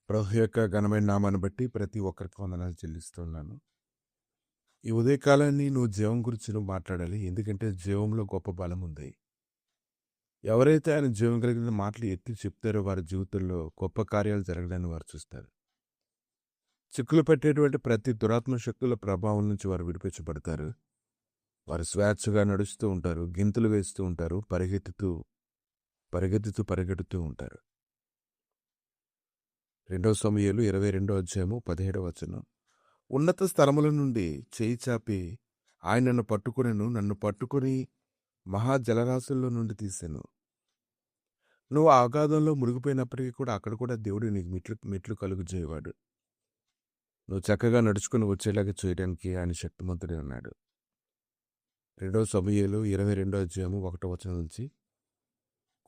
ప్రభు యొక్క ఘనమైన నామాన్ని బట్టి ప్రతి ఒక్కరికి వందనాలు చెల్లిస్తున్నాను. ఈ ఉదయకాలాన్ని నువ్వు జీవం గురించి నువ్వు మాట్లాడాలి. ఎందుకంటే జీవంలో గొప్ప బలం ఉంది. ఎవరైతే ఆయన జీవం కలిగిన మాటలు ఎత్తి చెప్తారో వారి జీవితంలో గొప్ప కార్యాలు జరగడాన్ని వారు చూస్తారు. చిక్కులు పెట్టేటువంటి ప్రతి దురాత్మ శక్తుల ప్రభావం నుంచి వారు విడిపించబడతారు. వారు స్వేచ్ఛగా నడుస్తూ ఉంటారు, గింతులు వేస్తూ ఉంటారు, పరిగెడుతూ ఉంటారు. 2 సమూయేలు 22:17 ఉన్నత స్థలముల నుండి చేయి చాపి ఆయన నన్ను పట్టుకొని మహా జలరాశుల్లో నుండి తీశాను. నువ్వు అగాధంలో మునిగిపోయినప్పటికీ కూడా అక్కడ కూడా దేవుడు నీకు మెట్లు కలుగు చేయవాడు. నువ్వు చక్కగా నడుచుకుని వచ్చేలాగా చేయడానికి ఆయన శక్తిమంతుడే ఉన్నాడు. 2 సమూయేలు 22:1 నుంచి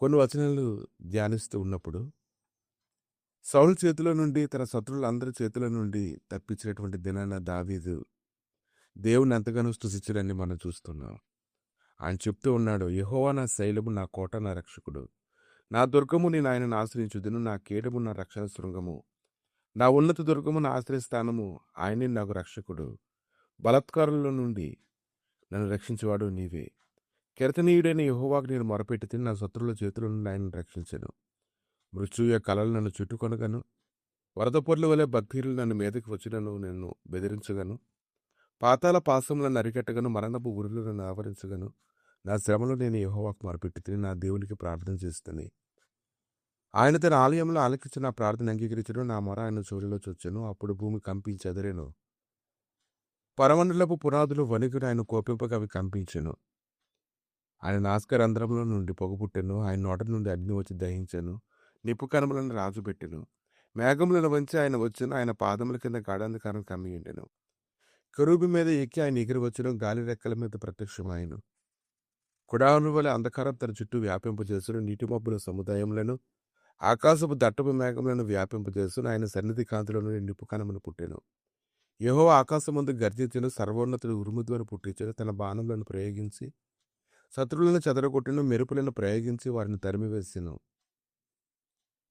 కొన్ని వచనాలు ధ్యానిస్తూ ఉన్నప్పుడు సౌలు చేతిలో నుండి తన శత్రువులందరి చేతుల నుండి తప్పించినటువంటి దినాన దావీదు దేవుని ఎంతగానో స్తుతించడాన్ని మనం చూస్తున్నాం. ఆయన చెప్తూ ఉన్నాడు, యెహోవా నా శైలము, నా కోట, నా రక్షకుడు, నా దుర్గము, నేను ఆయనను ఆశ్రయించుదును, నా కేడము, నా రక్షణ శృంగము, నా ఉన్నత దుర్గము, నా ఆశ్రయస్థానము, ఆయనే నాకు రక్షకుడు, బలాత్కారుల నుండి నన్ను రక్షించేవాడు నీవే. కీర్తనీయుడైన యెహోవాకు నేను మొరపెట్టి నా శత్రువుల చేతుల నుండి ఆయనను రక్షించెను. మృత్యుయ కలలు నన్ను చుట్టుకొనగను, వరద పొర్ల వలె భక్తిహీనులు నన్ను మీదకి వచ్చినను నేను బెదిరించగను, పాతాల పాశములను అరికట్టగను, మరణపు ఉరులు నన్ను ఆవరించగను. నా శ్రమలో నేను యెహోవాకు మొరపెట్టి నా దేవునికి ప్రార్థన చేస్తాను. ఆయన తన ఆలయంలో ఆలకించి నా ప్రార్థన అంగీకరించను, నా మొర ఆయన చెవులలో చొచ్చెను. అప్పుడు భూమి కంపించెదరెను, పరమండలపు పునాదులు వణికిన ఆయన కోపింపగా అవి కంపించెను. ఆయన నాసికారంధ్రములో నుండి పొగ పుట్టెను, ఆయన నోట నుండి అగ్ని వచ్చి దహించెను, నిప్పు కణములను రాజు పెట్టెను. మేఘములను వంచి ఆయన వచ్చెను, ఆయన పాదముల కింద గాఢాంధకారం కమ్మి ఉండెను. కెరూబు మీద ఎక్కి ఆయన ఎగిరి వచ్చెను, గాలి రెక్కల మీద ప్రత్యక్షమాయెను. కుడారుల వలె అంధకారం తన చుట్టూ వ్యాపింపజేసును, నీటి మబ్బుల సముదాయములను, ఆకాశపు దట్టపు మేఘములను వ్యాపింపజేసును. ఆయన సన్నిధి కాంతిలో నుండి నిప్పు కణమును పుట్టెను. యెహోవా ఆకాశమందు గర్జించెను, సర్వోన్నతుడు ఉరుముధ్వని పుట్టించెను. తన బాణములను ప్రయోగించి శత్రువులను చెదరగొట్టెను, మెరుపులను ప్రయోగించి వారిని తరిమివేసెను.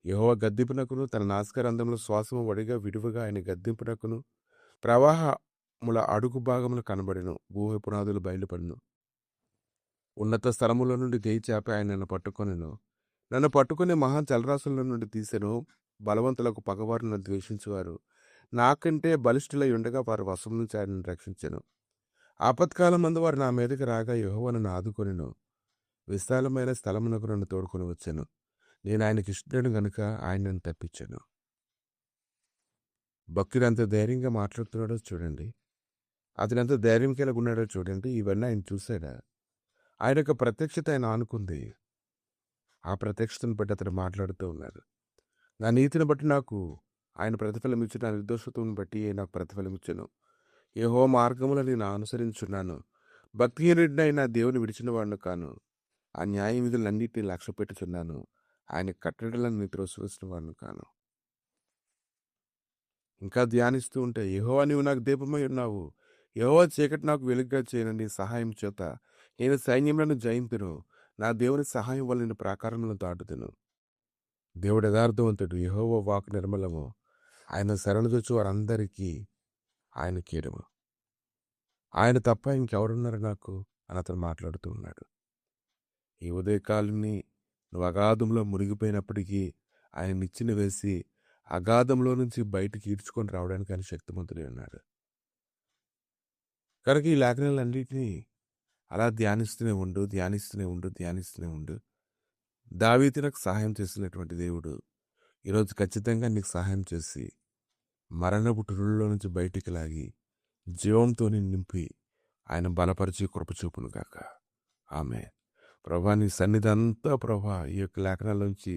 యెహోవా గద్దింపునకును తన నాసికారంధ్రములో శ్వాసము వడిగా విడువగా ఆయన గద్దింపునకును ప్రవాహముల అడుగు భాగములు కనబడెను, భూమి పునాదులు బయలుపడెను. ఉన్నత స్థలముల నుండి చేయి చాపి ఆయన నన్ను పట్టుకుని మహా జలరాశుల నుండి తీసెను. బలవంతులకు పగవారు నన్ను ద్వేషించువారు నాకంటే బలిష్ఠులై ఉండగా వారి వశం నుంచి ఆయనను రక్షించెను. ఆపత్కాలం మందు వారు నా మీదకి రాగా యెహోవా నన్ను ఆదుకొనెను. విశాలమైన స్థలమునకు నన్ను తోడుకొని వచ్చాను. నేను ఆయనకి ఇష్టడు గనుక ఆయన నన్ను తప్పించాను. భక్తుడు ఎంత ధైర్యంగా మాట్లాడుతున్నాడో చూడండి, అతను ఎంత ధైర్యం కలిగి ఉన్నాడో చూడండి. ఇవన్నీ ఆయన చూశాడా? ఆయన యొక్క ప్రత్యక్షత ఆయన ఆనుకుంది. ఆ ప్రత్యక్షతను బట్టి అతను మాట్లాడుతూ ఉన్నారు. నా నీతిని బట్టి నాకు ఆయన ప్రతిఫలం ఇచ్చి, నా నిర్దోషతను బట్టి నాకు ప్రతిఫలం ఇచ్చాను. యెహోవా మార్గములను నేను అనుసరించున్నాను. భక్తిహీనుడినై నా దేవుని విడిచిన వాడును కాను. ఆ న్యాయ విధులన్నింటినీ లక్ష్య పెట్టుచున్నాను. ఆయన కట్టడలను త్రోసివేసిన వాడును కాను. ఇంకా ధ్యానిస్తూ ఉంటే, యెహోవా నీవు నాకు దీపమై ఉన్నావు, యెహోవా చీకటి నాకు వెలుగుగా చేయను. నీ సహాయం చేత నేను సైన్యములను జయింతును, నా దేవుని సహాయం వల్ల నేను ప్రాకారములను దాటుదును. దేవుడు యథార్థవంతుడు, యెహోవా వాక్కు నిర్మలము, ఆయన శరణుజొచ్చు వారందరికీ ఆయన కీడము. ఆయన తప్ప ఇంకెవరున్నారు నాకు అని అతను మాట్లాడుతూ ఉన్నాడు. ఈ ఉదయకాలాన్ని నువ్వు అగాధంలో మునిగిపోయినప్పటికీ ఆయన నిచ్చెన వేసి అగాధంలో నుంచి బయటికి ఈడ్చుకొని రావడానికి ఆయన శక్తిమంతుడే ఉన్నాడు. కనుక ఈ లేఖనాలన్నింటినీ అలా ధ్యానిస్తూనే ఉండు. దావీదు నాకు సహాయం చేసినటువంటి దేవుడు ఈరోజు ఖచ్చితంగా నీకు సహాయం చేసి మరణపు టురుల్లో నుంచి బయటికి లాగి జీవంతో నింపి ఆయన బలపరిచి కృపచూపును గాక. ఆమేన్. ప్రభా, నీ సన్నిధి అంతా ప్రభా ఈ యొక్క లేఖనాల నుంచి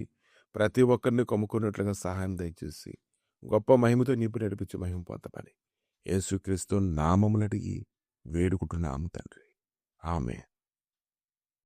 ప్రతి ఒక్కరిని కమ్ముకున్నట్లుగా సహాయం దయచేసి గొప్ప మహిమతో నింపి నడిపించి మహిమ పొందమని యేసుక్రీస్తు నామములు అడిగి వేడుకుంటున్నాము తండ్రి. ఆమేన్.